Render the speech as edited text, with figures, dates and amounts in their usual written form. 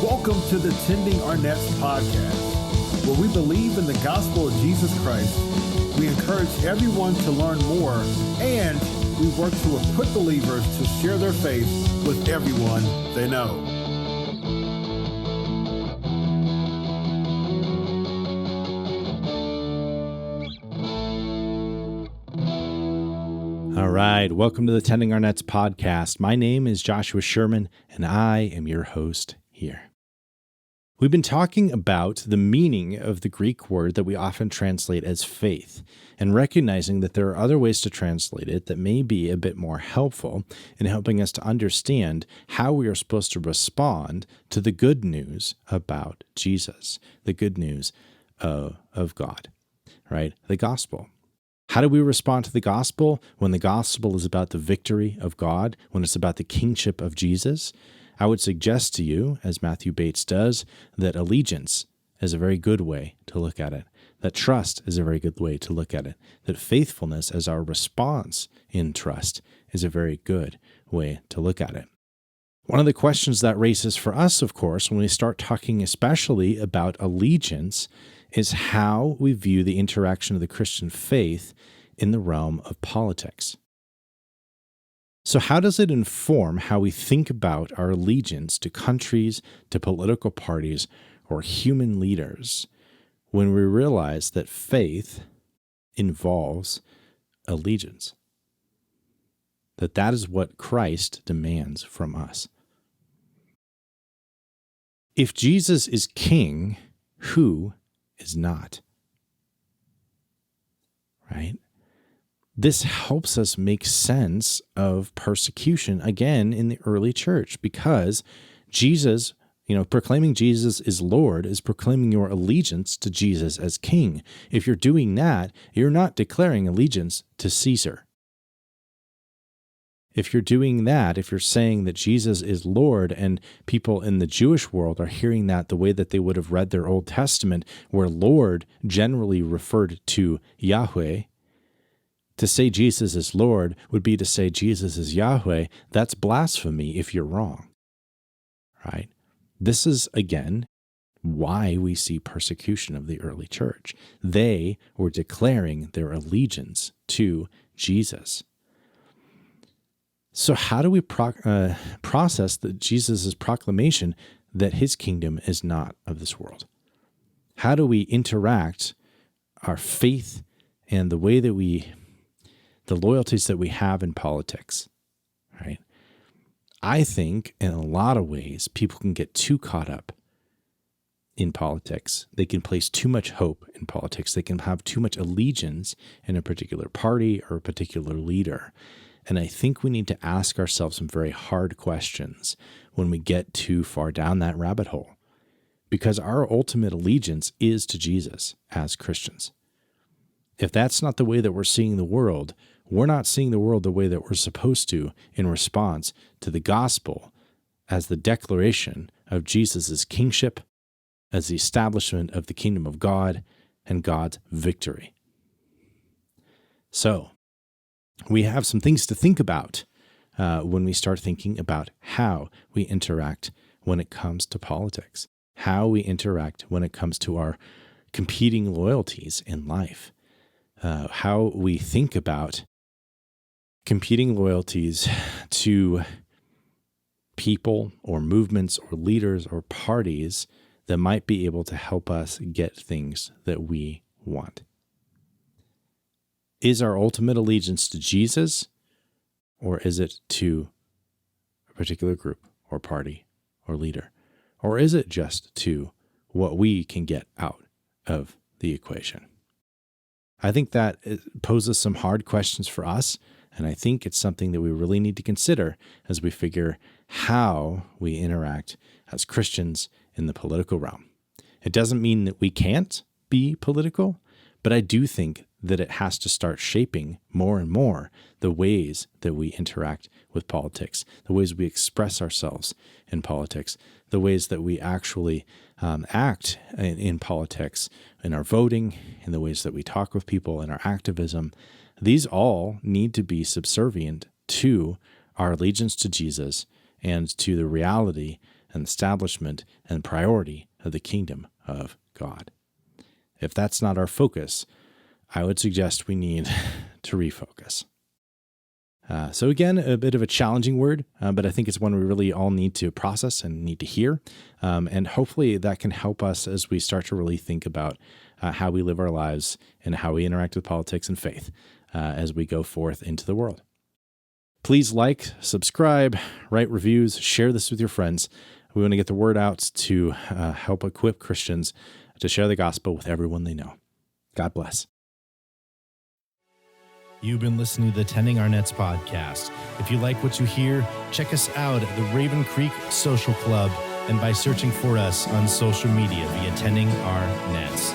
Welcome to the Tending Our Nets podcast, where we believe in the gospel of Jesus Christ. We encourage everyone to learn more, and we work to equip believers to share their faith with everyone they know. All right, welcome to the Tending Our Nets podcast. My name is Joshua Sherman, and I am your host here. We've been talking about the meaning of the Greek word that we often translate as faith, and recognizing that there are other ways to translate it that may be a bit more helpful in helping us to understand how we are supposed to respond to the good news about Jesus, the good news of God, right? The gospel. How do we respond to the gospel when the gospel is about the victory of God, when it's about the kingship of Jesus? I would suggest to you, as Matthew Bates does, that allegiance is a very good way to look at it, that trust is a very good way to look at it, that faithfulness as our response in trust is a very good way to look at it. One of the questions that raises for us, of course, when we start talking especially about allegiance, is how we view the interaction of the Christian faith in the realm of politics. So how does it inform how we think about our allegiance to countries, to political parties, or human leaders when we realize that faith involves allegiance? That is what Christ demands from us. If Jesus is king, who is not? Right? This helps us make sense of persecution again in the early church, because Jesus, proclaiming Jesus is Lord is proclaiming your allegiance to Jesus as king. If you're doing that, you're not declaring allegiance to Caesar. If you're doing that, if you're saying that Jesus is Lord, and people in the Jewish world are hearing that the way that they would have read their Old Testament, where Lord generally referred to Yahweh, to say Jesus is Lord would be to say Jesus is Yahweh. That's blasphemy if you're wrong, right? This is, again, why we see persecution of the early church. They were declaring their allegiance to Jesus. So how do we process Jesus' proclamation that his kingdom is not of this world? How do we interact our faith and the way that the loyalties that we have in politics, right? I think in a lot of ways, people can get too caught up in politics. They can place too much hope in politics. They can have too much allegiance in a particular party or a particular leader. And I think we need to ask ourselves some very hard questions when we get too far down that rabbit hole, because our ultimate allegiance is to Jesus as Christians. If that's not the way that we're seeing the world, we're not seeing the world the way that we're supposed to in response to the gospel as the declaration of Jesus' kingship, as the establishment of the kingdom of God and God's victory. So, we have some things to think about when we start thinking about how we interact when it comes to politics, how we interact when it comes to our competing loyalties in life, how we think about competing loyalties to people or movements or leaders or parties that might be able to help us get things that we want. Is our ultimate allegiance to Jesus, or is it to a particular group or party or leader? Or is it just to what we can get out of the equation? I think that poses some hard questions for us, and I think it's something that we really need to consider as we figure how we interact as Christians in the political realm. It doesn't mean that we can't be political, but I do think that it has to start shaping more and more the ways that we interact with politics, the ways we express ourselves in politics, the ways that we actually act in politics, in our voting, in the ways that we talk with people, in our activism. These all need to be subservient to our allegiance to Jesus and to the reality and establishment and priority of the kingdom of God. If that's not our focus, I would suggest we need to refocus. So again, a bit of a challenging word, but I think it's one we really all need to process and need to hear. And hopefully that can help us as we start to really think about how we live our lives and how we interact with politics and faith as we go forth into the world. Please like, subscribe, write reviews, share this with your friends. We want to get the word out to help equip Christians to share the gospel with everyone they know. God bless. You've been listening to the Tending Our Nets podcast. If you like what you hear, check us out at the Raven Creek Social Club and by searching for us on social media via Tending Our Nets.